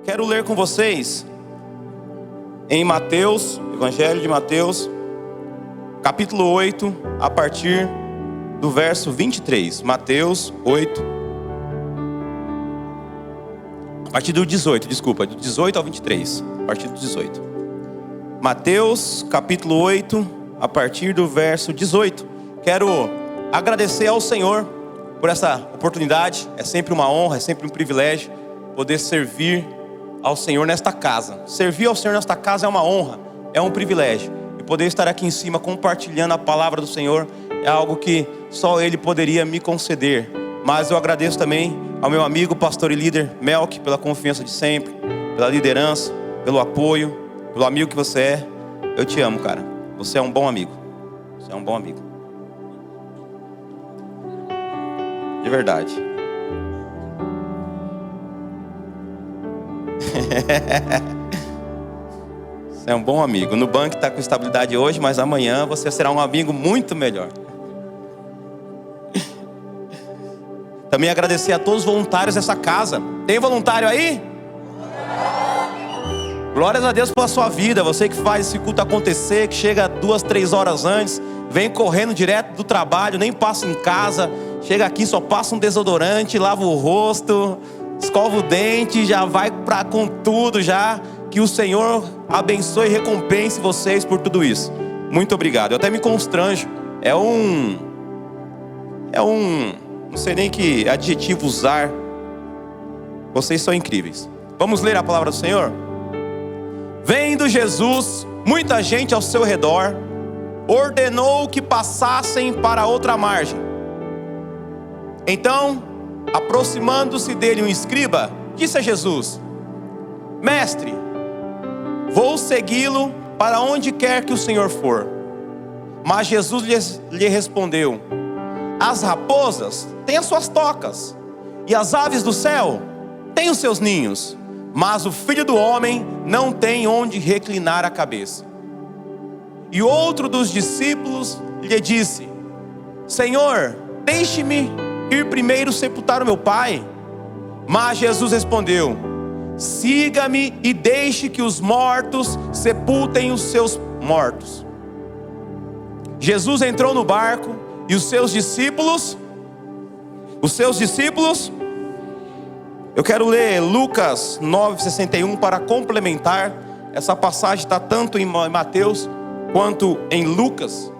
Quero ler com vocês em Mateus, Evangelho de Mateus, capítulo 8, a partir do verso 23. Mateus 8, a partir do 18, desculpa, do 18 ao 23, a partir do 18. Mateus, capítulo 8, a partir do verso 18. Quero agradecer ao Senhor por essa oportunidade. É sempre uma honra, é sempre um privilégio poder servir ao Senhor nesta casa. Servir ao Senhor nesta casa é uma honra, é um privilégio. E poder estar aqui em cima compartilhando a palavra do Senhor é algo que só Ele poderia me conceder. Mas eu agradeço também ao meu amigo, pastor e líder Melk, pela confiança de sempre, pela liderança, pelo apoio, pelo amigo que você é. Eu te amo, cara. Você é um bom amigo. Você é um bom amigo. De verdade. Você é um bom amigo. O Nubank está com estabilidade hoje, mas amanhã você será um amigo muito melhor. Também agradecer a todos os voluntários dessa casa. Tem voluntário aí? Glórias a Deus pela sua vida. Você que faz esse culto acontecer, que chega 2, 3 horas antes, vem correndo direto do trabalho, nem passa em casa, chega aqui, só passa um desodorante, lava o rosto, escova o dente, já vai com tudo já. Que o Senhor abençoe e recompense vocês por tudo isso. Muito obrigado. Eu até me constranjo. Não sei nem que adjetivo usar. Vocês são incríveis. Vamos ler a palavra do Senhor? Vendo Jesus, muita gente ao seu redor, ordenou que passassem para outra margem. Então, aproximando-se dele um escriba, disse a Jesus: Mestre, vou segui-lo para onde quer que o Senhor for. Mas Jesus lhe respondeu: As raposas têm as suas tocas, e as aves do céu têm os seus ninhos, mas o Filho do Homem não tem onde reclinar a cabeça. E outro dos discípulos lhe disse: Senhor, deixe-me ir primeiro sepultar o meu pai. Mas Jesus respondeu: Siga-me e deixe que os mortos sepultem os seus mortos. Jesus entrou no barco e os seus discípulos, eu quero ler Lucas 9:61 para complementar. Essa passagem está tanto em Mateus quanto em Lucas.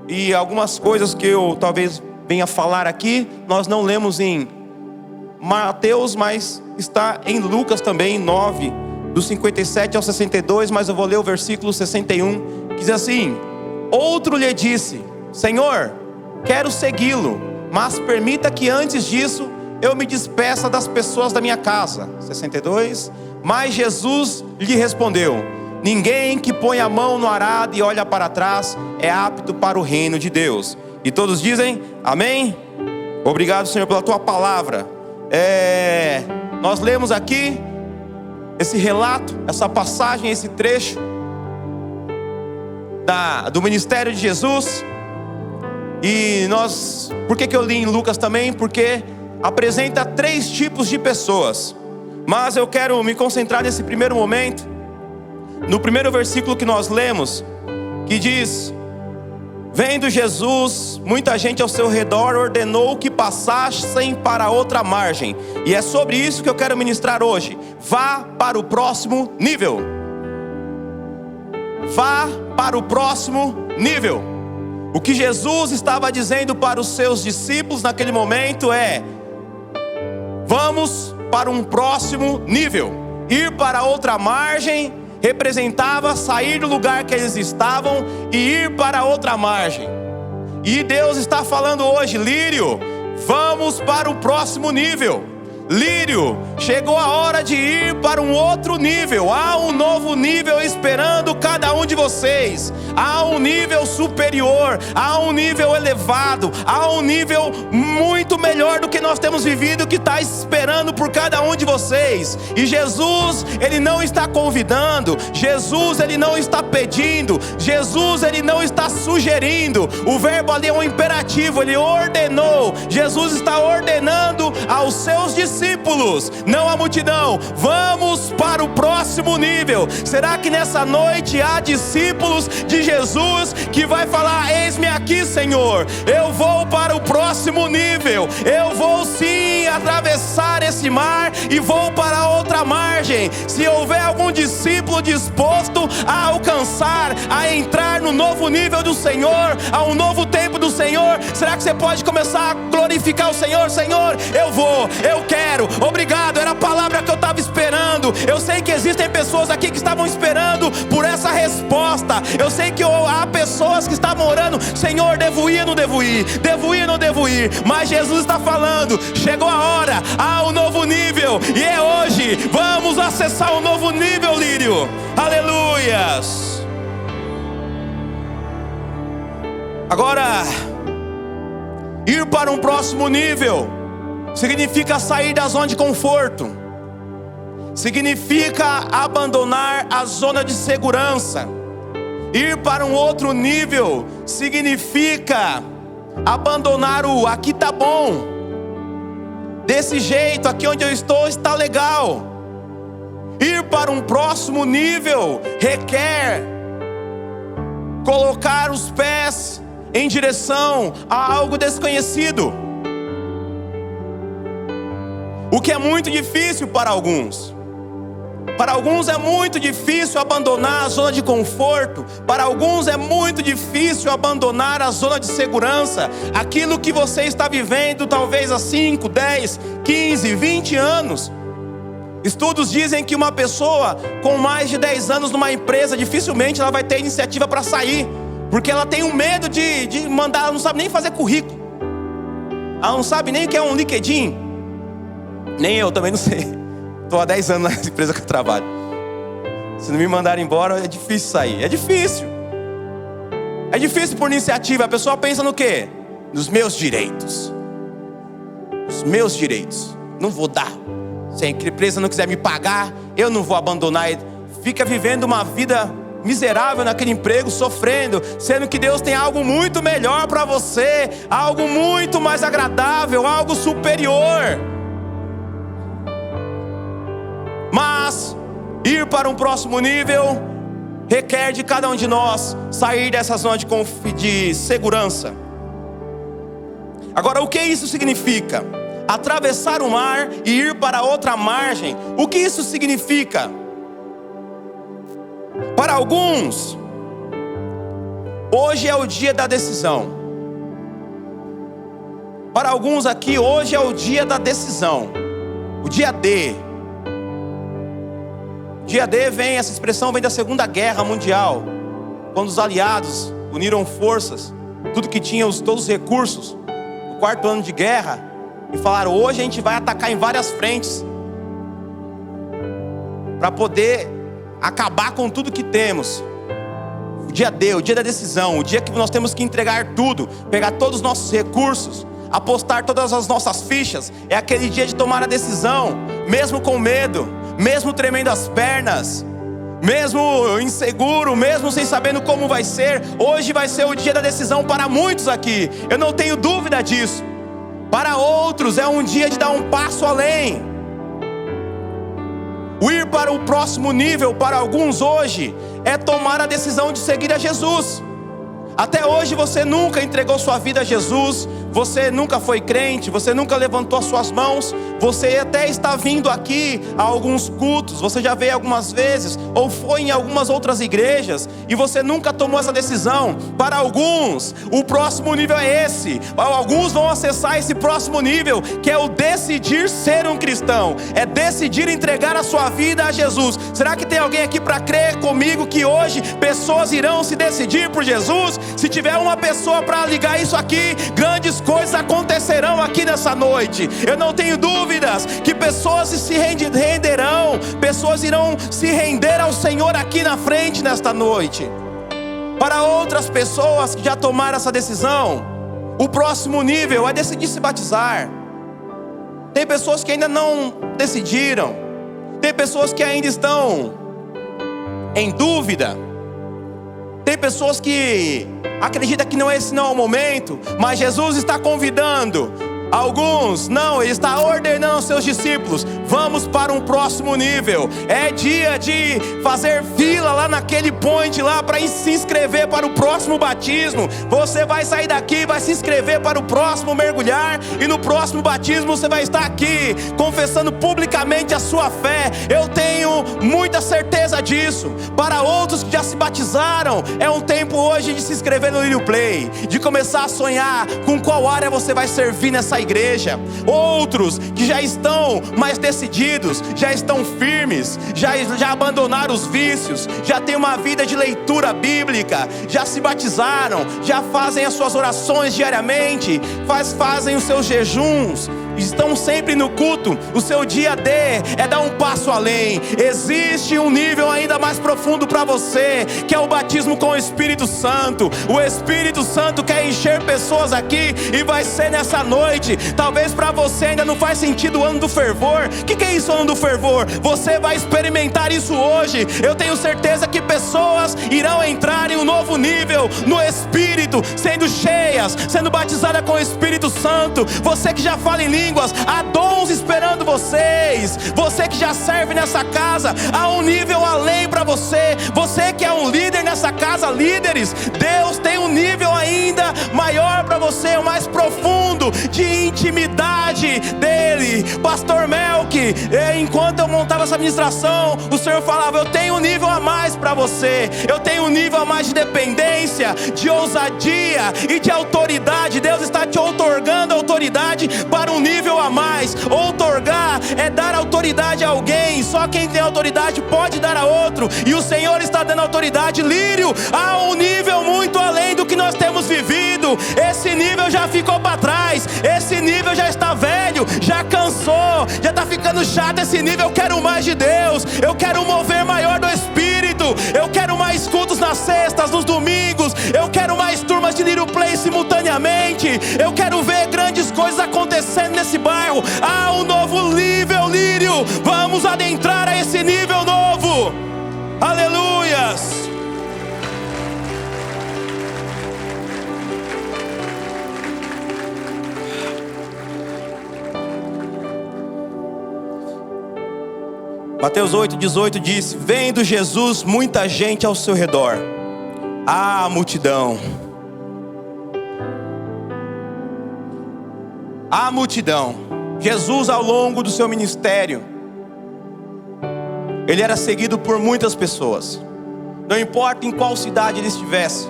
E algumas coisas que eu talvez venha falar aqui, nós não lemos em Mateus, mas está em Lucas também, 9, do 57 ao 62, mas eu vou ler o versículo 61, que diz assim: Outro lhe disse: Senhor, quero segui-lo, mas permita que antes disso eu me despeça das pessoas da minha casa. 62. Mas Jesus lhe respondeu: Ninguém que põe a mão no arado e olha para trás é apto para o reino de Deus. E todos dizem amém? Obrigado, Senhor, pela tua palavra. Nós lemos aqui esse relato, essa passagem, esse trecho do ministério de Jesus. E por que eu li em Lucas também? Porque apresenta 3 tipos de pessoas. Mas eu quero me concentrar nesse primeiro momento, no primeiro versículo que nós lemos, que diz: Vendo Jesus, muita gente ao seu redor, ordenou que passassem para outra margem. E é sobre isso que eu quero ministrar hoje. Vá para o próximo nível. Vá para o próximo nível. O que Jesus estava dizendo para os seus discípulos naquele momento é: vamos para um próximo nível. Ir para outra margem representava sair do lugar que eles estavam e ir para outra margem. E Deus está falando hoje: Lírio, vamos para o próximo nível. Lírio, chegou a hora de ir para um outro nível. Há um novo nível esperando cada um de vocês. Há um nível superior, há um nível elevado, há um nível muito melhor do que nós temos vivido, que está esperando por cada um de vocês. E Jesus, Ele não está convidando, Jesus, Ele não está pedindo, Jesus, Ele não está sugerindo. O verbo ali é um imperativo, Ele ordenou. Jesus está ordenando aos seus discípulos, não à multidão: vamos para o próximo nível. Será que nessa noite há discípulos de Jesus que vai falar: eis-me aqui, Senhor, eu vou para o próximo nível, eu vou sim atravessar esse mar e vou para outra margem. Se houver algum discípulo disposto a alcançar, a entrar no novo nível do Senhor, a um novo tempo do Senhor, será que você pode começar a glorificar o Senhor? Senhor, eu vou, eu quero, obrigado, era a palavra que eu estava esperando. Eu sei que existem pessoas aqui que estavam esperando por essa resposta. Eu sei que há pessoas que estavam orando: Senhor, devo ir ou não devo ir? Devo ir ou não devo ir? Mas Jesus está falando: chegou a hora, há um novo nível, e é hoje. Vamos acessar um novo nível, Lírio. Aleluias. Agora, ir para um próximo nível significa sair da zona de conforto, significa abandonar a zona de segurança. Ir para um outro nível significa abandonar o aqui tá bom, desse jeito, aqui onde eu estou está legal. Ir para um próximo nível requer colocar os pés em direção a algo desconhecido, o que é muito difícil para alguns. Para alguns é muito difícil abandonar a zona de conforto. Para alguns é muito difícil abandonar a zona de segurança. Aquilo que você está vivendo talvez há 5, 10, 15, 20 anos. Estudos dizem que uma pessoa com mais de 10 anos numa empresa, dificilmente ela vai ter iniciativa para sair, porque ela tem um medo de mandar. Ela não sabe nem fazer currículo, ela não sabe nem o que é um LinkedIn. Nem eu também não sei. Estou há 10 anos na empresa que eu trabalho. Se não me mandarem embora, é difícil sair. É difícil. É difícil por iniciativa. A pessoa pensa no quê? Nos meus direitos. Os meus direitos. Não vou dar. Se a empresa não quiser me pagar, eu não vou abandonar. Fica vivendo uma vida miserável naquele emprego, sofrendo, sendo que Deus tem algo muito melhor para você, algo muito mais agradável, algo superior. Mas ir para um próximo nível requer de cada um de nós sair dessa zona de segurança. Agora, o que isso significa? Atravessar o mar e ir para outra margem. O que isso significa? Para alguns, hoje é o dia da decisão. Para alguns aqui, hoje é o dia da decisão. O dia D. Dia D essa expressão vem da Segunda Guerra Mundial, quando os aliados uniram forças, tudo que tinha, todos os recursos, no 4º ano de guerra, e falaram: hoje a gente vai atacar em várias frentes, para poder acabar com tudo que temos. O dia D, o dia da decisão, o dia que nós temos que entregar tudo, pegar todos os nossos recursos, apostar todas as nossas fichas. É aquele dia de tomar a decisão, mesmo com medo, mesmo tremendo as pernas, mesmo inseguro, mesmo sem sabendo como vai ser. Hoje vai ser o dia da decisão para muitos aqui, eu não tenho dúvida disso. Para outros é um dia de dar um passo além. O ir para o próximo nível para alguns hoje é tomar a decisão de seguir a Jesus. Até hoje você nunca entregou sua vida a Jesus, você nunca foi crente, você nunca levantou as suas mãos, você até está vindo aqui a alguns cultos, você já veio algumas vezes, ou foi em algumas outras igrejas, e você nunca tomou essa decisão. Para alguns, o próximo nível é esse. Alguns vão acessar esse próximo nível, que é o decidir ser um cristão, é decidir entregar a sua vida a Jesus. Será que tem alguém aqui para crer comigo que hoje pessoas irão se decidir por Jesus? Se tiver uma pessoa para ligar isso aqui, grandes coisas acontecerão aqui nessa noite. Eu não tenho dúvidas que pessoas se renderão, pessoas irão se render ao Senhor aqui na frente nesta noite. Para outras pessoas que já tomaram essa decisão, o próximo nível é decidir se batizar. Tem pessoas que ainda não decidiram, tem pessoas que ainda estão em dúvida, tem pessoas que acreditam que esse não é o momento, mas Jesus está convidando alguns, não, Ele está ordenando aos seus discípulos: Vamos para um próximo nível. É dia de fazer fila lá naquele point lá para se inscrever para o próximo batismo. Você vai sair daqui, vai se inscrever para o próximo mergulhar, e no próximo batismo você vai estar aqui confessando publicamente a sua fé. Eu tenho muita certeza disso. Para outros que já se batizaram, é um tempo hoje de se inscrever no Lírio Play, de começar a sonhar com qual área você vai servir nessa igreja. Outros que já estão mais decididos, já estão firmes, já abandonaram os vícios, já têm uma vida de leitura bíblica, já se batizaram, já fazem as suas orações diariamente, fazem os seus jejuns, estão sempre no culto. O seu dia D é dar um passo além. Existe um nível ainda mais profundo para você, que é o batismo com o Espírito Santo. O Espírito Santo quer encher pessoas aqui, e vai ser nessa noite. Talvez para você ainda não faz sentido o ano do fervor. O que é isso, ano do fervor? Você vai experimentar isso hoje. Eu tenho certeza que pessoas irão entrar em um novo nível no Espírito, sendo cheias, sendo batizadas com o Espírito Santo. Você que já fala em línguas, há dons esperando vocês. Você que já serve nessa casa, há um nível além para você. Você que é um líder nessa casa, líderes, Deus tem um nível ainda maior para você, o mais profundo de intimidade dele. Pastor Melk, enquanto eu montava essa ministração, o Senhor falava: eu tenho um nível a mais para você. Eu tenho um nível a mais de dependência, de ousadia e de autoridade. Deus está te outorgando autoridade para um nível a mais. Outorgar é dar autoridade a alguém. Só quem tem autoridade pode dar a outro, e o Senhor está dando autoridade. Lírio, há um nível muito além do que nós temos vivido. Esse nível já ficou para trás. Esse nível já está velho, já cansou, já está ficando chato esse nível. Eu quero mais de Deus. Eu quero um mover maior do Espírito. Eu quero mais cultos nas sextas, nos domingos. Eu quero mais turmas de Lírio Play simultaneamente. Eu quero ver grandes coisas acontecendo nesse bairro. Há um novo nível, Lírio. Vamos adentrar a esse nível novo. Aleluias. Mateus 8,18 diz: vendo Jesus muita gente ao seu redor. A multidão. A multidão. Jesus, ao longo do seu ministério, ele era seguido por muitas pessoas. Não importa em qual cidade ele estivesse,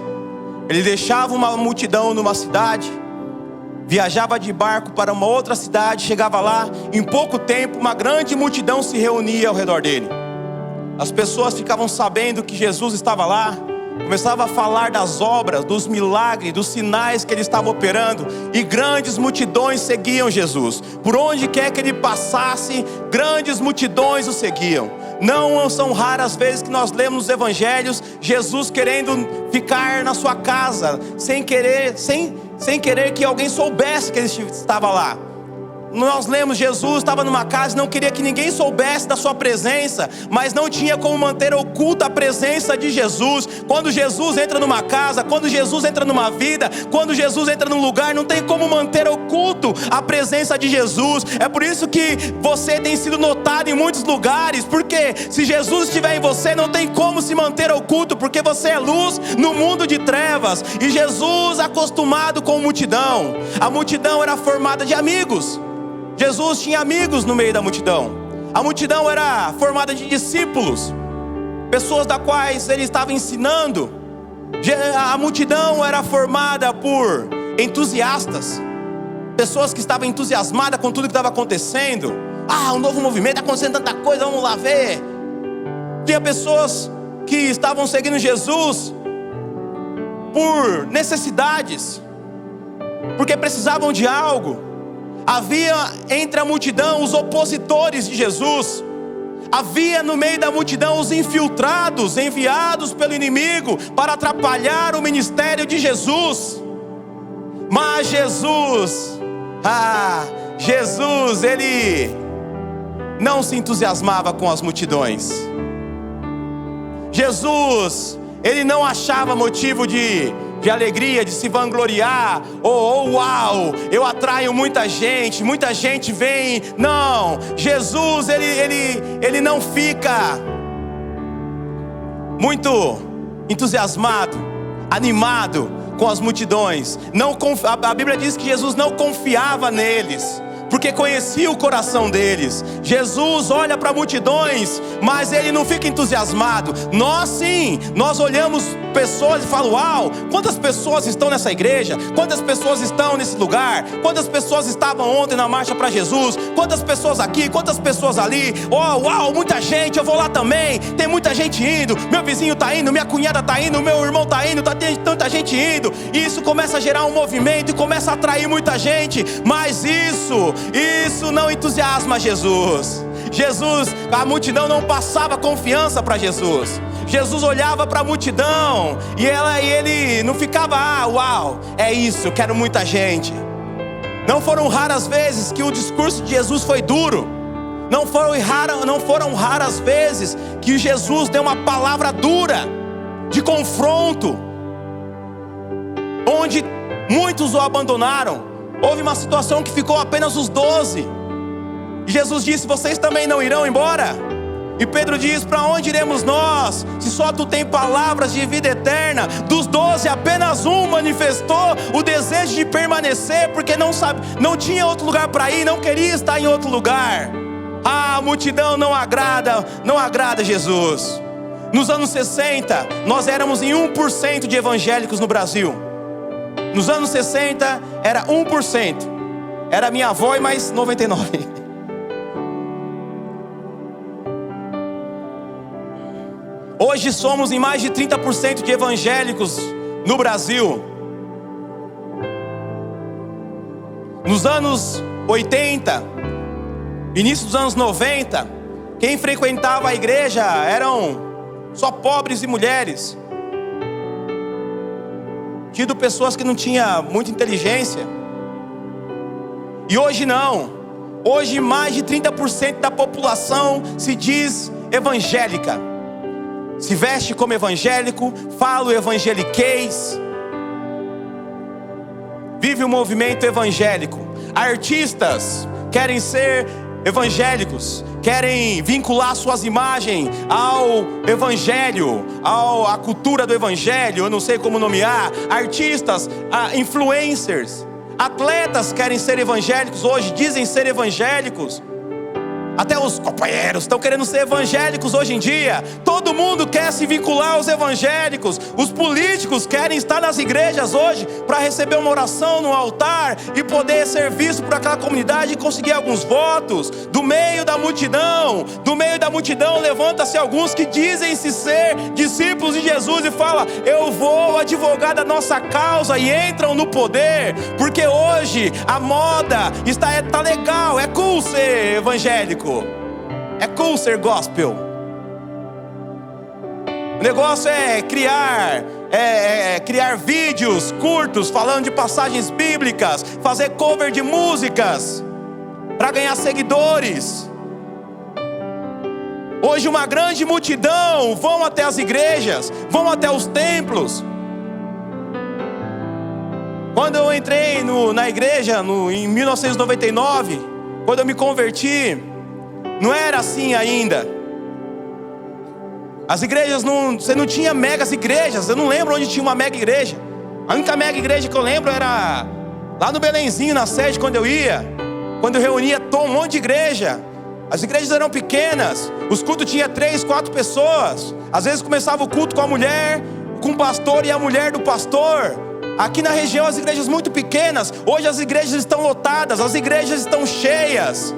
ele deixava uma multidão numa cidade, viajava de barco para uma outra cidade, chegava lá, em pouco tempo uma grande multidão se reunia ao redor dele. As pessoas ficavam sabendo que Jesus estava lá, começava a falar das obras, dos milagres, dos sinais que ele estava operando, e grandes multidões seguiam Jesus. Por onde quer que ele passasse, grandes multidões o seguiam. Não são raras vezes que nós lemos nos evangelhos Jesus querendo ficar na sua casa, sem querer que alguém soubesse que ele estava lá. Nós lemos, Jesus estava numa casa e não queria que ninguém soubesse da sua presença, mas não tinha como manter oculta a presença de Jesus. Quando Jesus entra numa casa, quando Jesus entra numa vida, quando Jesus entra num lugar, não tem como manter oculto a presença de Jesus. É por isso que você tem sido notado em muitos lugares, porque se Jesus estiver em você, não tem como se manter oculto, porque você é luz no mundo de trevas. E Jesus, acostumado com multidão, a multidão era formada de amigos. Jesus tinha amigos no meio da multidão. A multidão era formada de discípulos, pessoas das quais ele estava ensinando. A multidão era formada por entusiastas, pessoas que estavam entusiasmadas com tudo que estava acontecendo. Um novo movimento, está acontecendo tanta coisa, vamos lá ver. Tinha pessoas que estavam seguindo Jesus por necessidades, porque precisavam de algo. Havia entre a multidão os opositores de Jesus. Havia no meio da multidão os infiltrados, enviados pelo inimigo para atrapalhar o ministério de Jesus. Mas Jesus, ele não se entusiasmava com as multidões. Jesus, ele não achava motivo de de alegria, de se vangloriar. Uau, eu atraio muita gente vem. Não, Jesus, ele não fica muito entusiasmado, animado com as multidões. A Bíblia diz que Jesus não confiava neles, porque conhecia o coração deles. Jesus olha para multidões, mas ele não fica entusiasmado. Nós sim, nós olhamos pessoas e falamos: uau, quantas pessoas estão nessa igreja, quantas pessoas estão nesse lugar, quantas pessoas estavam ontem na marcha para Jesus, quantas pessoas aqui, quantas pessoas ali. Uau, muita gente, eu vou lá também, tem muita gente indo, meu vizinho está indo, minha cunhada está indo, meu irmão está indo, tem tanta gente indo. E isso começa a gerar um movimento e começa a atrair muita gente, mas isso não entusiasma Jesus. A multidão não passava confiança para Jesus. Jesus olhava para a multidão e ele não ficava: uau, é isso, eu quero muita gente. Não foram raras vezes que o discurso de Jesus foi duro. Não foram raras vezes que Jesus deu uma palavra dura, de confronto, onde muitos o abandonaram. Houve uma situação que ficou apenas os 12. E Jesus disse: vocês também não irão embora? E Pedro diz: para onde iremos nós, se só tu tem palavras de vida eterna? Dos 12, apenas um manifestou o desejo de permanecer, porque não tinha outro lugar para ir, não queria estar em outro lugar. A multidão não agrada Jesus. Nos anos 60, nós éramos em 1% de evangélicos no Brasil. Nos anos 60 era 1%. Era minha avó e mais 99. Hoje somos em mais de 30% de evangélicos no Brasil. Nos anos 80, início dos anos 90, quem frequentava a igreja eram só pobres e mulheres. Tido pessoas que não tinham muita inteligência. E hoje não. Hoje mais de 30% da população se diz evangélica. Se veste como evangélico, fala o evangeliquez. Vive o movimento evangélico. Artistas querem ser evangélicos, querem vincular suas imagens ao evangelho, à cultura do evangelho, eu não sei como nomear. Artistas, influencers, atletas querem ser evangélicos hoje, dizem ser evangélicos. Até os companheiros estão querendo ser evangélicos hoje em dia. Todo mundo quer se vincular aos evangélicos. Os políticos querem estar nas igrejas hoje para receber uma oração no altar e poder ser visto por aquela comunidade e conseguir alguns votos. Do meio da multidão levanta-se alguns que dizem-se ser discípulos de Jesus e falam: eu vou advogar da nossa causa, e entram no poder, porque hoje a moda tá legal, é cool ser evangélico. É cool ser gospel. O negócio é criar vídeos curtos falando de passagens bíblicas, fazer cover de músicas para ganhar seguidores. Hoje uma grande multidão vão até as igrejas, vão até os templos. Quando eu entrei na igreja em 1999, quando eu me converti, não era assim ainda. As igrejas você não tinha megas igrejas. Eu não lembro onde tinha uma mega igreja. A única mega igreja que eu lembro era lá no Belenzinho, na sede, quando eu ia. Quando eu reunia um monte de igreja. As igrejas eram pequenas. Os cultos tinham 3, 4 pessoas. Às vezes começava o culto com a mulher, com o pastor e a mulher do pastor. Aqui na região as igrejas muito pequenas. Hoje as igrejas estão lotadas, as igrejas estão cheias.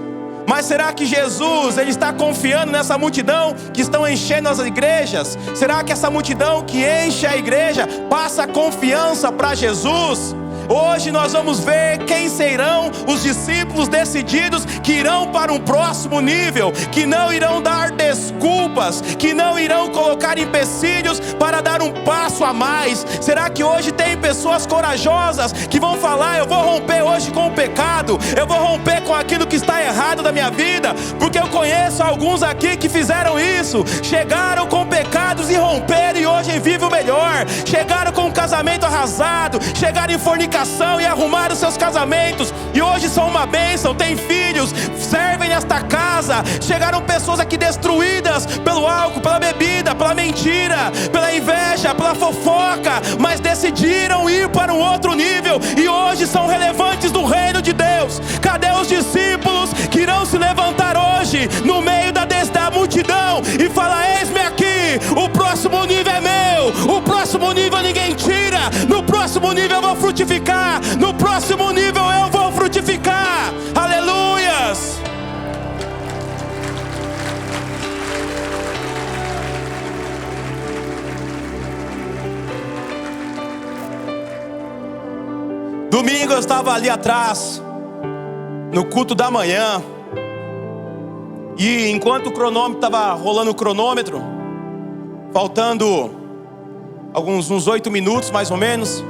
Mas será que Jesus, Ele está confiando nessa multidão que estão enchendo as igrejas? Será que essa multidão que enche a igreja passa confiança para Jesus? Hoje nós vamos ver quem serão os discípulos decididos que irão para um próximo nível, que não irão dar desculpas, que não irão colocar empecilhos para dar um passo a mais. Será que hoje tem pessoas pessoas corajosas que vão falar: eu vou romper hoje com o pecado, eu vou romper com aquilo que está errado da minha vida, porque eu conheço alguns aqui que fizeram isso, chegaram com pecados e romperam, e hoje vivem o melhor. Chegaram com um casamento arrasado, chegaram em fornicação e arrumaram seus casamentos, e hoje são uma bênção, têm filhos, servem nesta casa. Chegaram pessoas aqui destruídas pelo álcool, pela bebida, pela mentira, pela inveja, pela fofoca, mas decidiram ir para um outro nível, e hoje são relevantes do reino de Deus. Cadê os discípulos que irão se levantar hoje no meio da multidão e falar: eis-me aqui, o próximo nível é meu, o próximo nível ninguém tira, no próximo nível eu vou frutificar, no próximo nível eu vou frutificar. Aleluias! Domingo eu estava ali atrás, no culto da manhã, e enquanto o cronômetro estava rolando, o cronômetro, faltando uns 8 minutos mais ou menos,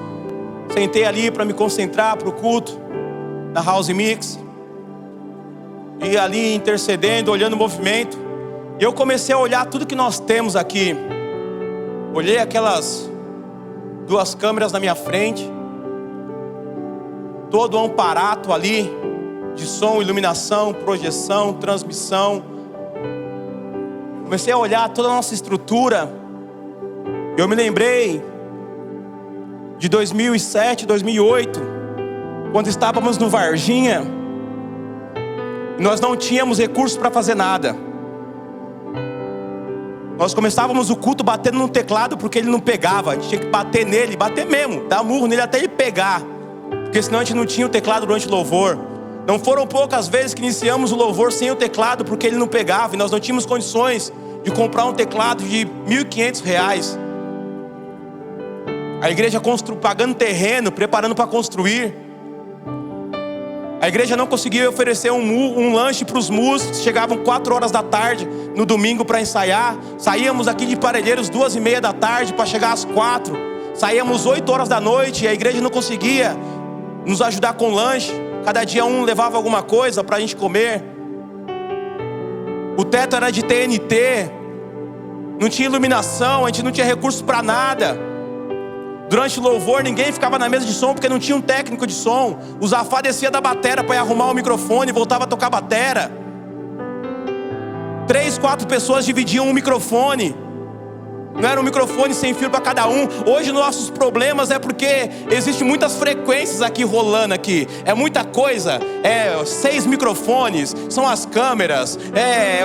sentei ali para me concentrar para o culto, na House Mix, e ali intercedendo, olhando o movimento, e eu comecei a olhar tudo que nós temos aqui. Olhei aquelas 2 câmeras na minha frente, todo um aparato ali, de som, iluminação, projeção, transmissão. Comecei a olhar toda a nossa estrutura. Eu me lembrei de 2007, 2008, quando estávamos no Varginha, e nós não tínhamos recursos para fazer nada. Nós começávamos o culto batendo no teclado, porque ele não pegava. A gente tinha que bater nele, bater mesmo, dar murro nele até ele pegar, porque senão a gente não tinha o teclado durante o louvor. Não foram poucas vezes que iniciamos o louvor sem o teclado, porque ele não pegava, e nós não tínhamos condições de comprar um teclado de R$1.500. A igreja pagando terreno, preparando para construir. A igreja não conseguia oferecer um lanche para os músicos. Chegavam 4 horas da tarde no domingo para ensaiar. Saíamos aqui de Parelheiros 2h30 da tarde para chegar às 4. Saíamos 8 horas da noite, e a igreja não conseguia nos ajudar com lanche. Cada dia um levava alguma coisa para a gente comer. O teto era de TNT, não tinha iluminação, a gente não tinha recursos para nada. Durante o louvor ninguém ficava na mesa de som, porque não tinha um técnico de som. O Zafá descia da batera para ir arrumar o microfone e voltava a tocar batera. 3, 4 pessoas dividiam um microfone. Não era um microfone sem fio para cada um. Hoje nossos problemas é porque existem muitas frequências aqui rolando aqui. É muita coisa. 6 microfones, são as câmeras,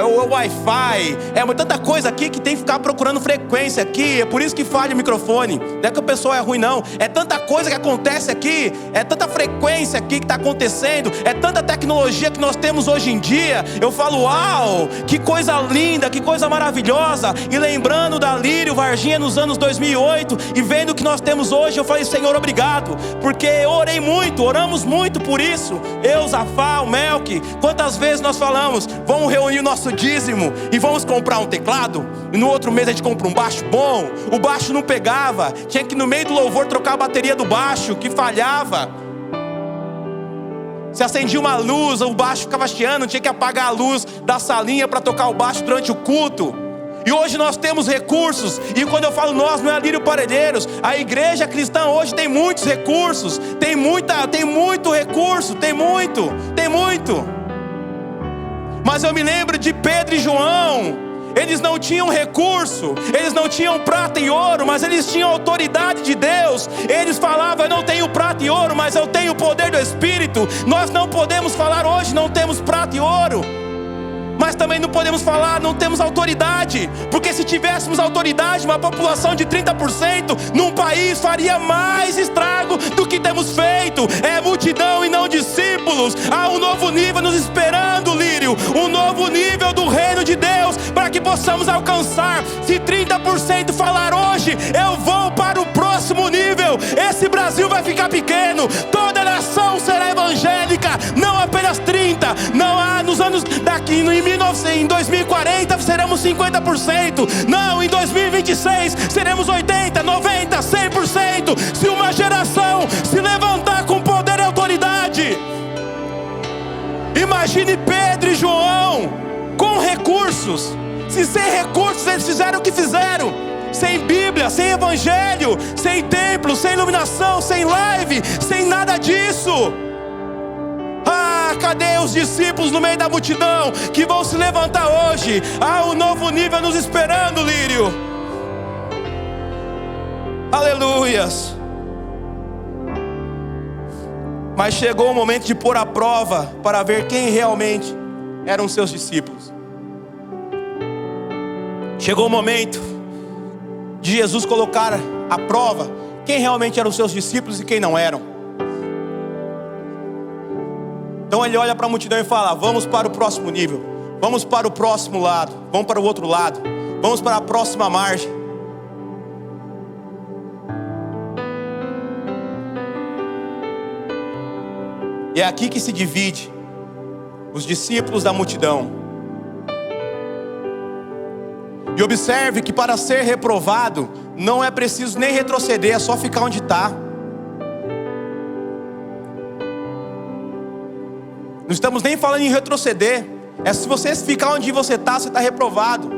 o Wi-Fi. É tanta coisa aqui que tem que ficar procurando frequência aqui. É por isso que falha o microfone. Não é que o pessoal é ruim não. É tanta coisa que acontece aqui. É tanta frequência aqui que está acontecendo. É tanta tecnologia que nós temos hoje em dia. Eu falo: uau, que coisa linda, que coisa maravilhosa. E lembrando da Varginha nos anos 2008, e vendo o que nós temos hoje, eu falei: Senhor, obrigado, porque eu orei muito, oramos muito por isso. Eu, Zafá, o Melk, quantas vezes nós falamos: vamos reunir o nosso dízimo e vamos comprar um teclado, e no outro mês a gente compra um baixo bom. O baixo não pegava, tinha que no meio do louvor trocar a bateria do baixo, que falhava. Se acendia uma luz, o baixo ficava chiando, tinha que apagar a luz da salinha para tocar o baixo durante o culto. E hoje nós temos recursos, e quando eu falo nós, não é Lírio Parelheiros, a igreja cristã hoje tem muitos recursos, tem muito recurso, tem muito. Mas eu me lembro de Pedro e João. Eles não tinham recurso, eles não tinham prata e ouro, mas eles tinham autoridade de Deus. Eles falavam: eu não tenho prata e ouro, mas eu tenho o poder do Espírito. Nós não podemos falar hoje: não temos prata e ouro, mas também não podemos falar: não temos autoridade, porque se tivéssemos autoridade, uma população de 30% num país faria mais estrago do que temos feito. É multidão e não discípulos. Há um novo nível nos esperando, Lírio, um novo nível do reino de Deus, para que possamos alcançar. Se 30% falar hoje: eu vou para o próximo nível, esse Brasil vai ficar pequeno. Toda nação será evangélica, não apenas 30. Não há nos anos daqui em 2040 seremos 50%. Não, em 2026 seremos 80, 90, 100%. Se uma uma geração se levantar com poder e autoridade. Imagine Pedro e João com recursos. Se sem recursos eles fizeram o que fizeram, sem Bíblia, sem Evangelho, sem templo, sem iluminação, sem live, sem nada disso. Cadê os discípulos no meio da multidão que vão se levantar hoje? Há um novo nível nos esperando, Lírio. Aleluias. Mas chegou o momento de pôr a prova para ver quem realmente eram seus discípulos. Chegou o momento de Jesus colocar à prova quem realmente eram seus discípulos e quem não eram. Então ele olha para a multidão e fala: vamos para o próximo nível, vamos para o próximo lado, vamos para o outro lado, vamos para a próxima margem. E é aqui que se divide os discípulos da multidão. E observe que para ser reprovado não é preciso nem retroceder, é só ficar onde está. Não estamos nem falando em retroceder. É se você ficar onde você está reprovado.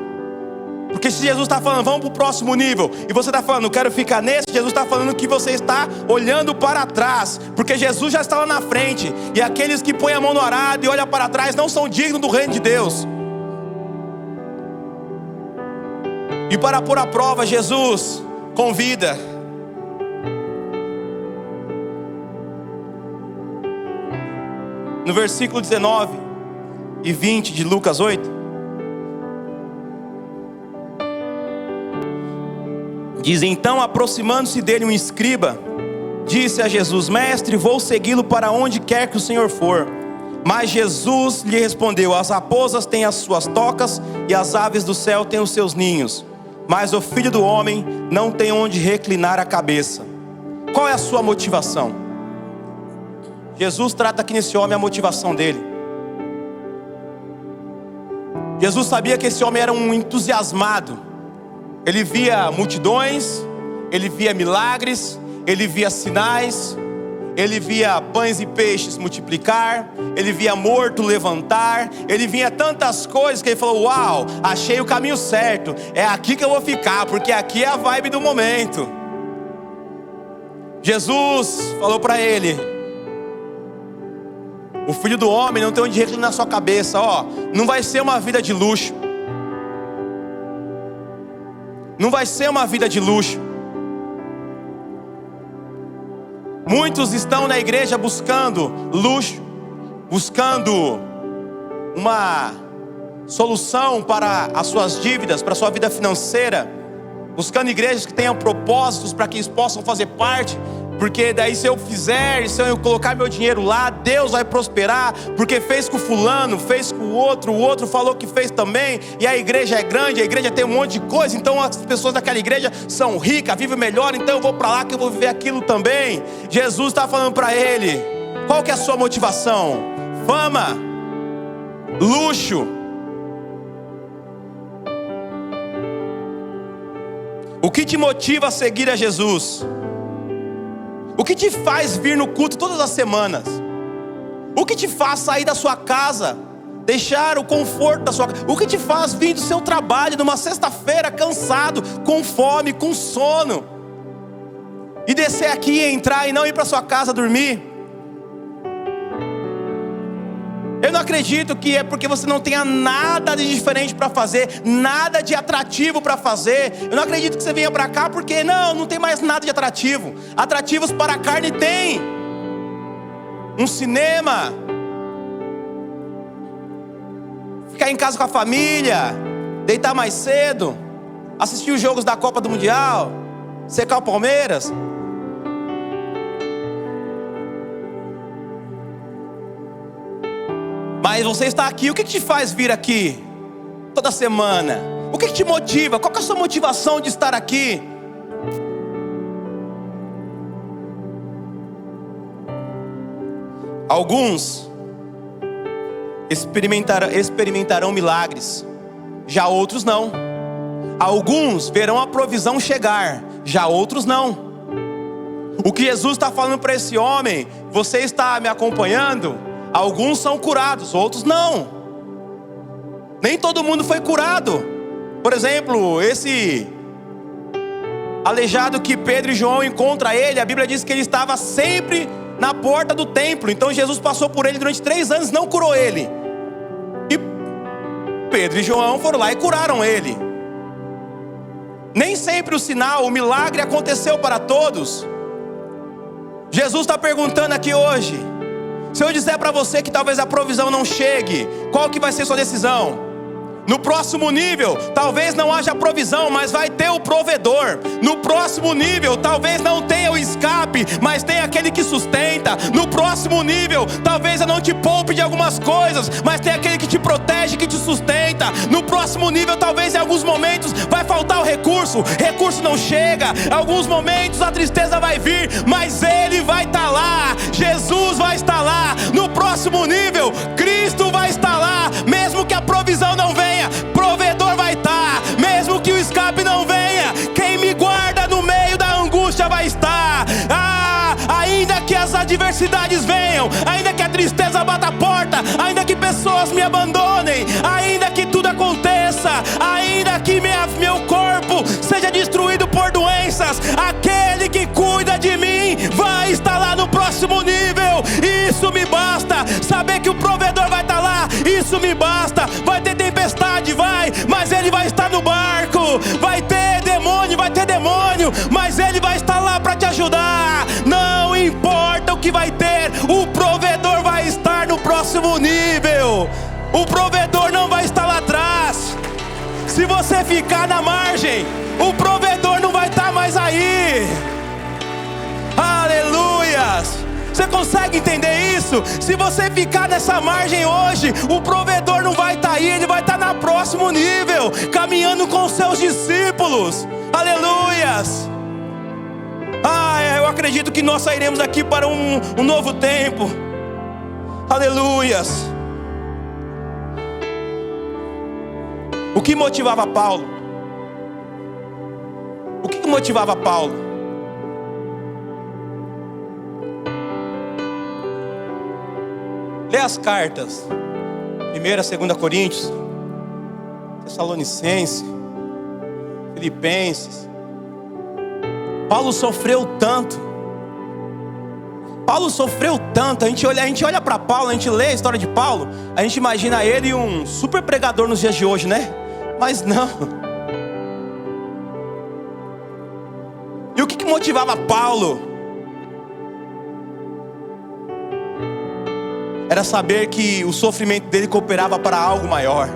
Porque se Jesus está falando, vamos para o próximo nível, e você está falando, eu quero ficar nesse, Jesus está falando que você está olhando para trás. Porque Jesus já está lá na frente. E aqueles que põem a mão no arado e olham para trás não são dignos do reino de Deus. E para pôr à prova, Jesus convida. No versículo 19 e 20 de Lucas 8, diz: então, aproximando-se dele um escriba, disse a Jesus: mestre, vou segui-lo para onde quer que o Senhor for. Mas Jesus lhe respondeu: as raposas têm as suas tocas e as aves do céu têm os seus ninhos, mas o Filho do Homem não tem onde reclinar a cabeça. Qual é a sua motivação? Jesus trata aqui nesse homem a motivação dele. Jesus sabia que esse homem era um entusiasmado. Ele via multidões, ele via milagres, ele via sinais, ele via pães e peixes multiplicar, ele via morto levantar, ele via tantas coisas que ele falou: uau, achei o caminho certo, é aqui que eu vou ficar, porque aqui é a vibe do momento. Jesus falou para ele: o Filho do Homem não tem onde reclinar sua cabeça. Não vai ser uma vida de luxo. Não vai ser uma vida de luxo. Muitos estão na igreja buscando luxo, buscando uma solução para as suas dívidas, para a sua vida financeira, buscando igrejas que tenham propósitos para que eles possam fazer parte. Porque daí se eu fizer, se eu colocar meu dinheiro lá, Deus vai prosperar. Porque fez com o fulano, fez com o outro falou que fez também. E a igreja é grande, a igreja tem um monte de coisa. Então as pessoas daquela igreja são ricas, vivem melhor. Então eu vou para lá que eu vou viver aquilo também. Jesus está falando para ele: qual que é a sua motivação? Fama? Luxo? O que te motiva a seguir a Jesus? O que te faz vir no culto todas as semanas? O que te faz sair da sua casa, deixar o conforto da sua casa? O que te faz vir do seu trabalho numa sexta-feira cansado, com fome, com sono, e descer aqui, entrar e não ir para sua casa dormir? Eu não acredito que é porque você não tenha nada de diferente para fazer, nada de atrativo para fazer. Eu não acredito que você venha para cá porque não tem mais nada de atrativo. Atrativos para a carne tem. Um cinema, ficar em casa com a família, deitar mais cedo, assistir os jogos da Copa do Mundial, secar o Palmeiras. Mas você está aqui, o que te faz vir aqui toda semana? O que te motiva? Qual que é a sua motivação de estar aqui? Alguns experimentarão milagres, já outros não. Alguns verão a provisão chegar, já outros não. O que Jesus está falando para esse homem: você está me acompanhando? Alguns são curados, outros não. Nem todo mundo foi curado. Por exemplo, esse aleijado que Pedro e João encontram ele, a Bíblia diz que ele estava sempre na porta do templo. Então Jesus passou por ele durante 3 anos, não curou ele. E Pedro e João foram lá e curaram ele. Nem sempre o sinal, o milagre aconteceu para todos. Jesus está perguntando aqui hoje: se eu disser para você que talvez a provisão não chegue, qual que vai ser sua decisão? No próximo nível, talvez não haja provisão, mas vai ter o provedor. No próximo nível, talvez não tenha o escape, mas tem aquele que sustenta. No próximo nível, talvez eu não te poupe de algumas coisas, mas tem aquele que te protege, que te sustenta. No próximo nível, talvez em alguns momentos vai faltar o recurso não chega. Em alguns momentos a tristeza vai vir, mas Ele vai estar lá. Jesus vai estar lá. No próximo nível, Cristo vai estar lá. Mesmo que a provisão não venha, provedor vai estar. Mesmo que o escape não venha, quem me guarda no meio da angústia vai estar. Ainda que as adversidades venham, ainda que a tristeza bata a porta, ainda que pessoas me abandonem, ainda que tudo aconteça, ainda que meu corpo seja destruído por doenças, aquele que cuida de mim vai estar lá no próximo nível. Isso me basta. Saber que o provedor vai estar lá, isso me basta. Vai ter tempestade, mas Ele vai estar no barco. Vai ter demônio, mas Ele vai estar lá para te ajudar. Não importa o que vai ter, o provedor vai estar no próximo nível. O provedor não vai estar lá atrás. Se você ficar na margem, o provedor não vai estar mais aí. Aleluias! Você consegue entender isso? Se você ficar nessa margem hoje, o provedor não vai estar aí, ele vai estar no próximo nível, caminhando com os seus discípulos. Aleluias! Eu acredito que nós sairemos daqui para um novo tempo. Aleluias! O que motivava Paulo? O que motivava Paulo? Lê as cartas, 1ª, 2ª Coríntios, Tessalonicenses, Filipenses. Paulo sofreu tanto. A gente olha para Paulo, a gente lê a história de Paulo, a gente imagina ele um super pregador nos dias de hoje, né? Mas não. E o que motivava Paulo? Era saber que o sofrimento dele cooperava para algo maior.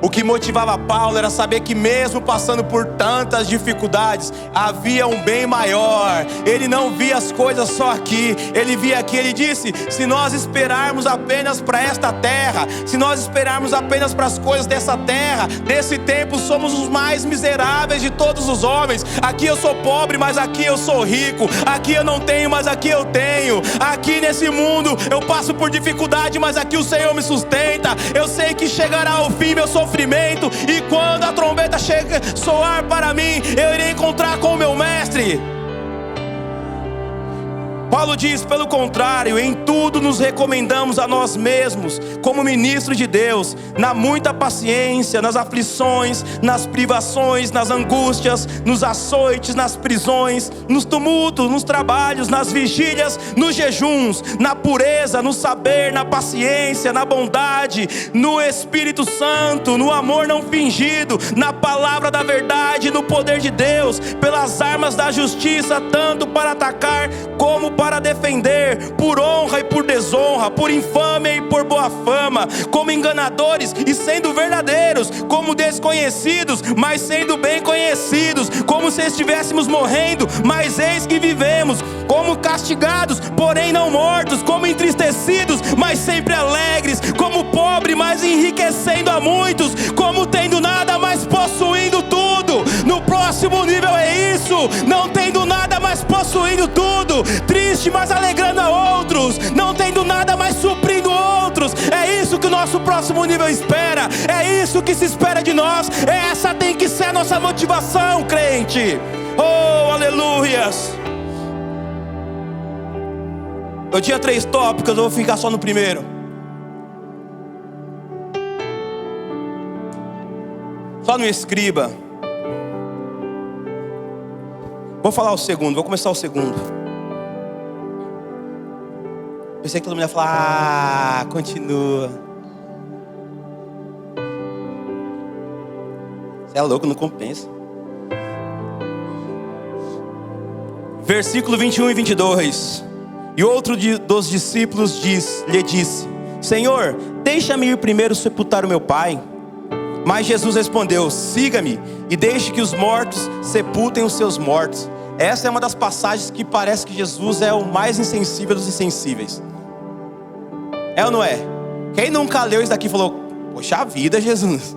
O que motivava Paulo era saber que mesmo passando por tantas dificuldades, havia um bem maior. Ele não via as coisas só aqui, ele via aqui. Ele disse: se nós esperarmos apenas para esta terra, se nós esperarmos apenas para as coisas dessa terra, desse tempo, somos os mais miseráveis de todos os homens. Aqui eu sou pobre, mas aqui eu sou rico. Aqui eu não tenho, mas aqui eu tenho. Aqui nesse mundo eu passo por dificuldade, mas aqui o Senhor me sustenta. Eu sei que chegará ao fim meu sofrimento, e quando a trombeta soar para mim, eu irei encontrar com o meu mestre. Paulo diz: pelo contrário, em tudo nos recomendamos a nós mesmos, como ministros de Deus, na muita paciência, nas aflições, nas privações, nas angústias, nos açoites, nas prisões, nos tumultos, nos trabalhos, nas vigílias, nos jejuns, na pureza, no saber, na paciência, na bondade, no Espírito Santo, no amor não fingido, na palavra da verdade, no poder de Deus, pelas armas da justiça, tanto para atacar como para defender, por honra e por desonra, por infâmia e por boa fama, como enganadores e sendo verdadeiros, como desconhecidos, mas sendo bem conhecidos, como se estivéssemos morrendo, mas eis que vivemos, como castigados, porém não mortos, como entristecidos, mas sempre alegres, como pobres, mas enriquecendo a muitos, como tendo nada, mas possuindo tudo. No próximo nível é isso: não tendo nada, mas possuindo tudo, triste, mas alegrando a outros, não tendo nada, mas suprindo outros. É isso que o nosso próximo nível espera, é isso que se espera de nós. Essa tem que ser a nossa motivação, crente. Oh, aleluias! Eu tinha 3 tópicos, eu vou ficar só no primeiro. Só no escriba. Vou falar o segundo, vou começar o segundo. Pensei que todo mundo ia falar, continua. Você é louco, não compensa. Versículo 21 e 22. E outro dos discípulos lhe disse: Senhor, deixa-me ir primeiro sepultar o meu pai. Mas Jesus respondeu: siga-me e deixe que os mortos sepultem os seus mortos. Essa é uma das passagens que parece que Jesus é o mais insensível dos insensíveis. É ou não é? Quem nunca leu isso daqui falou: poxa vida, Jesus,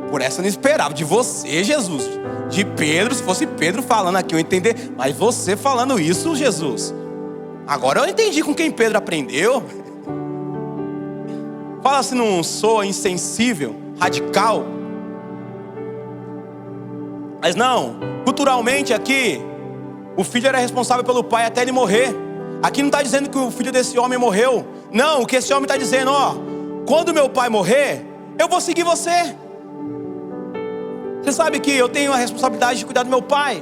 por essa eu não esperava. De você, Jesus. De Pedro, se fosse Pedro falando aqui eu entender. Mas você falando isso, Jesus. Agora eu entendi com quem Pedro aprendeu. Fala se não sou insensível, radical. Mas não, culturalmente aqui, o filho era responsável pelo pai até ele morrer. Aqui não está dizendo que o filho desse homem morreu. Não, o que esse homem está dizendo, quando meu pai morrer, eu vou seguir você. Você sabe que eu tenho a responsabilidade de cuidar do meu pai.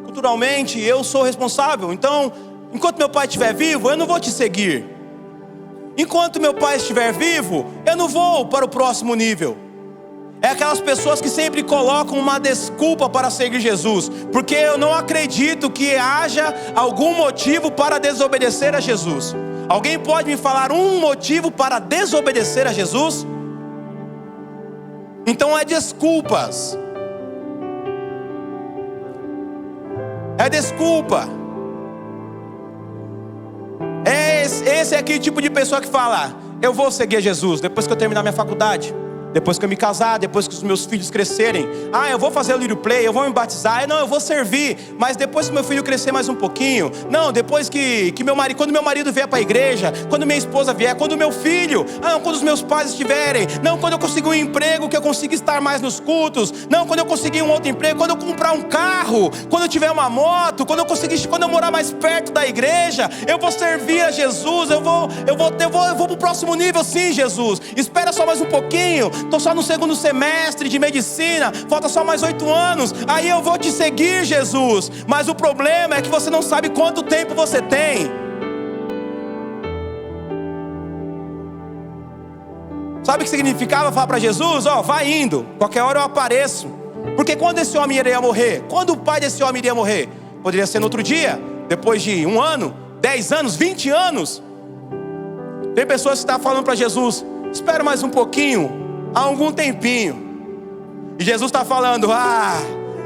Culturalmente, eu sou responsável. Então, enquanto meu pai estiver vivo, eu não vou te seguir. Enquanto meu pai estiver vivo, eu não vou para o próximo nível. É aquelas pessoas que sempre colocam uma desculpa para seguir Jesus, porque eu não acredito que haja algum motivo para desobedecer a Jesus. Alguém pode me falar um motivo para desobedecer a Jesus? Então é desculpas. É desculpa. Esse é aquele tipo de pessoa que fala: eu vou seguir Jesus depois que eu terminar minha faculdade, depois que eu me casar, depois que os meus filhos crescerem. Eu vou fazer o Little Play, eu vou me batizar. Não, eu vou servir, mas depois que meu filho crescer mais um pouquinho. Não, depois que meu marido, quando meu marido vier para a igreja, quando minha esposa vier, quando meu filho, não, quando os meus pais estiverem, não, quando eu conseguir um emprego que eu consiga estar mais nos cultos, não, quando eu conseguir um outro emprego, quando eu comprar um carro, quando eu tiver uma moto, quando eu morar mais perto da igreja, eu vou servir a Jesus. Eu vou para o próximo nível, sim, Jesus. Espera só mais um pouquinho. Estou só no segundo semestre de medicina, falta só mais 8 anos, aí eu vou te seguir, Jesus. Mas o problema é que você não sabe quanto tempo você tem. Sabe o que significava falar para Jesus? Vai indo, qualquer hora eu apareço. Porque quando esse homem iria morrer? Quando o pai desse homem iria morrer? Poderia ser no outro dia, depois de 1 ano, 10 anos, 20 anos. Tem pessoas que estão falando para Jesus: espera mais um pouquinho, há algum tempinho. E Jesus está falando: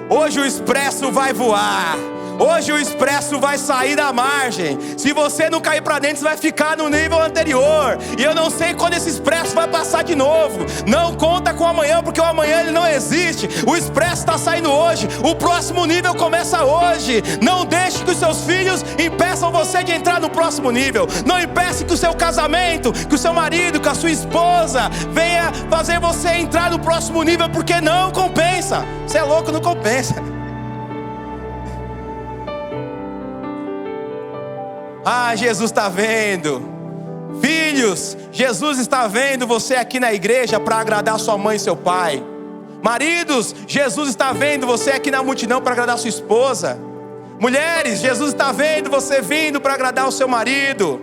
hoje o expresso vai voar. Hoje o expresso vai sair da margem. Se você não cair para dentro, você vai ficar no nível anterior. E eu não sei quando esse expresso vai passar de novo. Não conta com o amanhã, porque o amanhã ele não existe. O expresso está saindo hoje. O próximo nível começa hoje. Não deixe que os seus filhos impeçam você de entrar no próximo nível. Não impeça que o seu casamento, que o seu marido, que a sua esposa venha fazer você entrar no próximo nível, porque não compensa. Você é louco, não compensa. Jesus está vendo. Filhos, Jesus está vendo você aqui na igreja para agradar sua mãe e seu pai. Maridos, Jesus está vendo você aqui na multidão para agradar sua esposa. Mulheres, Jesus está vendo você vindo para agradar o seu marido.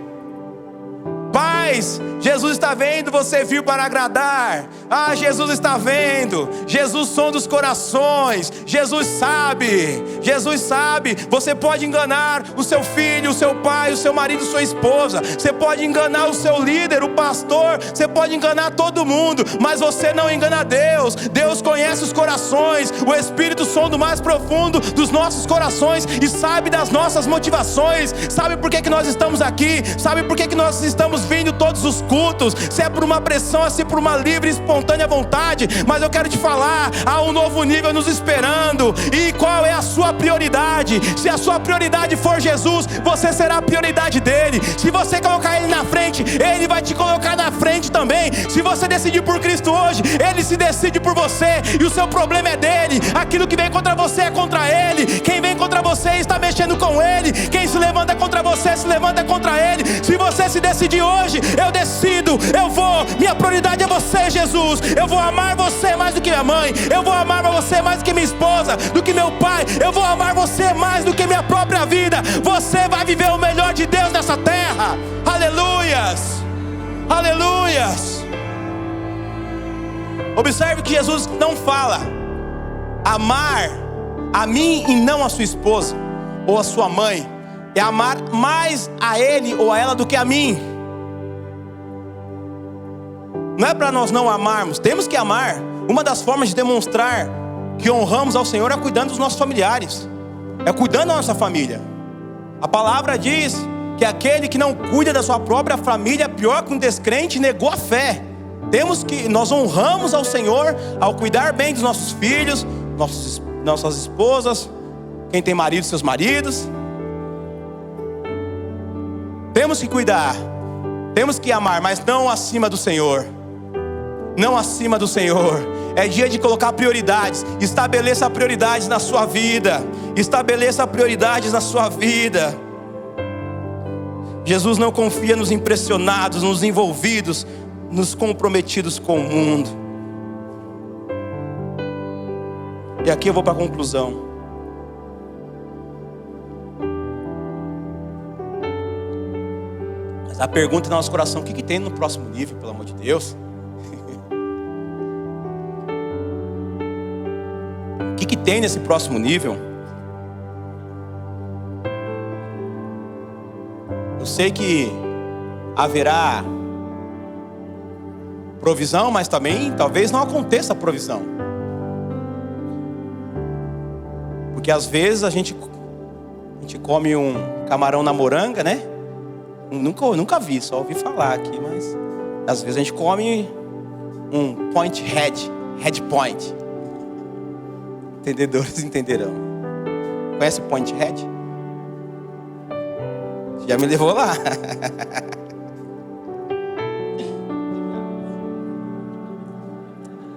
Pais, Jesus está vendo você vir para agradar. Jesus está vendo. Jesus sonda os corações. Jesus sabe. Você pode enganar o seu filho, o seu pai, o seu marido, sua esposa. Você pode enganar o seu líder, o pastor. Você pode enganar todo mundo, mas você não engana Deus. Deus conhece os corações. O Espírito sonda o mais profundo dos nossos corações e sabe das nossas motivações. Sabe por que nós estamos aqui? Sabe por que nós estamos vindo todos os cultos, se é por uma pressão, se é por uma livre e espontânea vontade, mas eu quero te falar, há um novo nível nos esperando. E qual é a sua prioridade? Se a sua prioridade for Jesus, você será a prioridade dele. Se você colocar ele na frente, ele vai te colocar na frente também. Se você decidir por Cristo hoje, ele se decide por você, e o seu problema é dele. Aquilo que vem contra você é contra ele. Quem vem contra você está mexendo com ele. Quem se levanta contra você se levanta contra ele. Se você se decidir hoje, eu decido, eu vou, minha prioridade é você, Jesus. Eu vou amar você mais do que minha mãe, eu vou amar você mais do que minha esposa, do que meu pai, eu vou amar você mais do que minha própria vida. Você vai viver o melhor de Deus nessa terra. Aleluias, aleluias. Observe que Jesus não fala amar a mim e não a sua esposa ou a sua mãe. É amar mais a ele ou a ela do que a mim. Não é para nós não amarmos, temos que amar. Uma das formas de demonstrar que honramos ao Senhor é cuidando dos nossos familiares, é cuidando da nossa família. A palavra diz que aquele que não cuida da sua própria família é pior que um descrente e negou a fé. Nós honramos ao Senhor ao cuidar bem dos nossos filhos, nossas esposas, quem tem marido, seus maridos. Temos que cuidar, temos que amar, mas não acima do Senhor. Não acima do Senhor. É dia de colocar prioridades. Estabeleça prioridades na sua vida. Estabeleça prioridades na sua vida. Jesus não confia nos impressionados, nos envolvidos, nos comprometidos com o mundo. E aqui eu vou para a conclusão. Mas a pergunta no nosso coração: o que tem no próximo nível, pelo amor de Deus? O que tem nesse próximo nível? Eu sei que haverá provisão, mas também talvez não aconteça a provisão. Porque às vezes a gente come um camarão na moranga, né? Nunca vi, só ouvi falar aqui, mas às vezes a gente come um head point. Entendedores entenderão. Conhece point head? Já me levou lá.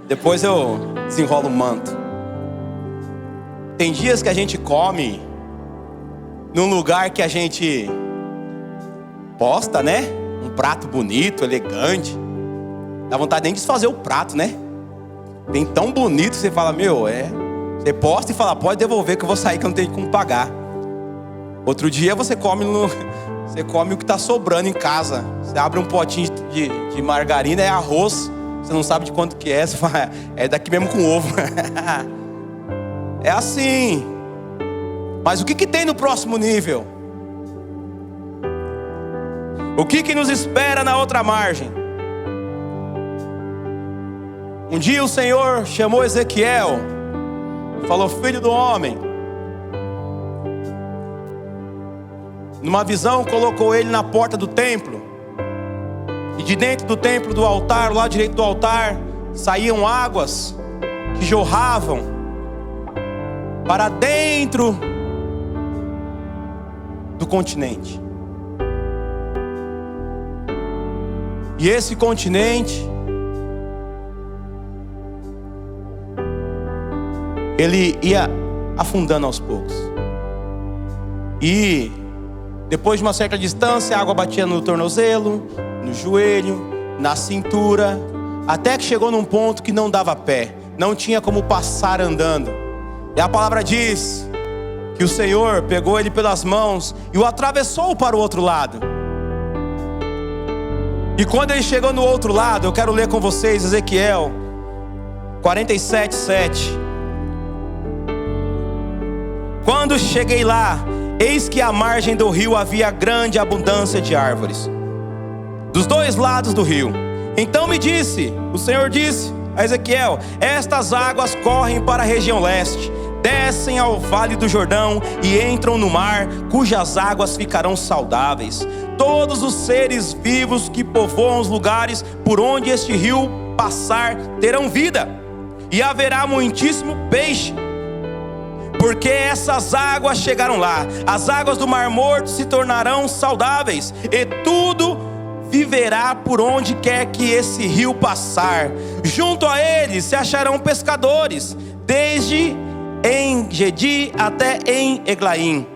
Depois eu desenrolo o manto. Tem dias que a gente come num lugar que a gente posta, né? Um prato bonito, elegante. Dá vontade nem de desfazer o prato, né? Tem tão bonito que você fala, você posta e fala, pode devolver que eu vou sair que eu não tenho como pagar. Outro dia você come o que está sobrando em casa. Você abre um potinho de margarina, é arroz. Você não sabe de quanto que é. Você fala, é daqui mesmo com ovo. É assim. Mas o que tem no próximo nível? O que nos espera na outra margem? Um dia o Senhor chamou Ezequiel, falou, filho do homem. Numa visão colocou ele na porta do templo. E de dentro do templo, do altar, lá direito do altar, saíam águas que jorravam para dentro do continente. E esse continente, ele ia afundando aos poucos. E depois de uma certa distância, a água batia no tornozelo, no joelho, na cintura, até que chegou num ponto que não dava pé, não tinha como passar andando. E a palavra diz que o Senhor pegou ele pelas mãos e o atravessou para o outro lado. E quando ele chegou no outro lado, eu quero ler com vocês Ezequiel 47:7. Quando cheguei lá, eis que à margem do rio havia grande abundância de árvores, dos dois lados do rio. Então me disse, o Senhor disse a Ezequiel, estas águas correm para a região leste, descem ao vale do Jordão e entram no mar, cujas águas ficarão saudáveis. Todos os seres vivos que povoam os lugares por onde este rio passar terão vida, e haverá muitíssimo peixe, porque essas águas chegaram lá. As águas do Mar Morto se tornarão saudáveis, e tudo viverá por onde quer que esse rio passar. Junto a ele se acharão pescadores, desde em Gedi até em Eglaim.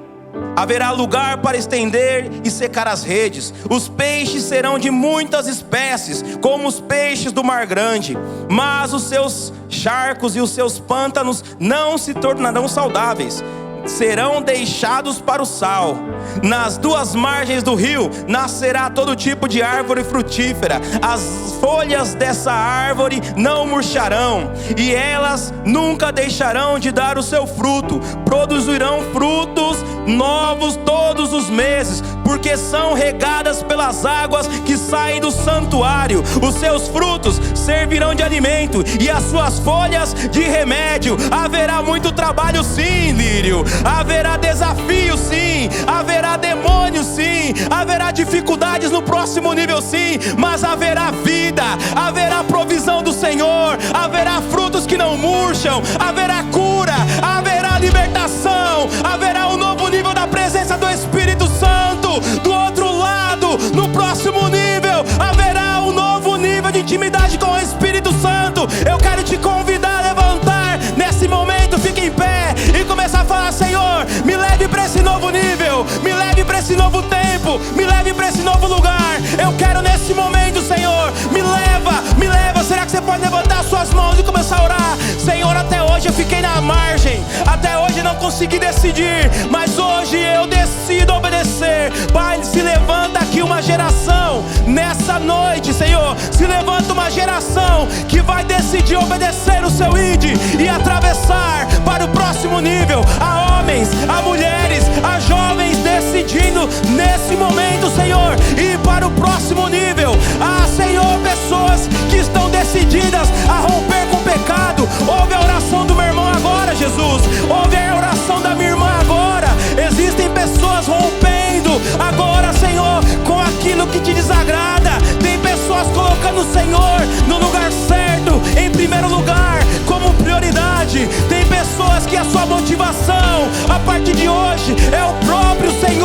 Haverá lugar para estender e secar as redes. Os peixes serão de muitas espécies, como os peixes do mar grande. Mas os seus charcos e os seus pântanos não se tornarão saudáveis, serão deixados para o sal. Nas duas margens do rio nascerá todo tipo de árvore frutífera. As folhas dessa árvore não murcharão, e elas nunca deixarão de dar o seu fruto. Produzirão frutos novos todos os meses, porque são regadas pelas águas que saem do santuário. Os seus frutos servirão de alimento, e as suas folhas de remédio. Haverá muito trabalho, sim, lírio. Haverá desafio, sim. Haverá demônios, sim. Haverá dificuldades no próximo nível, sim. Mas haverá vida, haverá provisão do Senhor, haverá frutos que não murcham, haverá cura, haverá libertação, haverá um novo nível da presença do Espírito Santo. Do outro lado, no próximo nível, haverá um novo nível de intimidade com o Espírito Santo. Eu quero te convidar a levantar nesse momento, fique em pé e começar a falar: Senhor, me leve para esse novo nível, me leve para esse novo tempo, me leve para esse novo lugar. Eu quero nesse momento, Senhor, me leva, me leva. Será que você pode levantar suas mãos e começar a orar? Senhor, até hoje eu fiquei na margem, até hoje eu não consegui decidir, mas hoje eu decido obedecer. Pai, se levanta aqui uma geração nessa noite, Senhor, se levanta uma geração que vai decidir obedecer o seu ID e atravessar para o próximo nível. Há homens, há mulheres, há jovens decidindo nesse momento, Senhor, ir para o próximo nível. Há, Senhor, pessoas que estão decididas a romper com o pecado. Ouve a oração do meu irmão agora, Jesus. Ouve a oração da minha irmã agora. Existem pessoas rompendo agora, Senhor, com aquilo que te desagrada. Tem pessoas colocando o Senhor no lugar certo, em primeiro lugar, como prioridade. Tem pessoas que a sua motivação a partir de hoje é o próprio Senhor.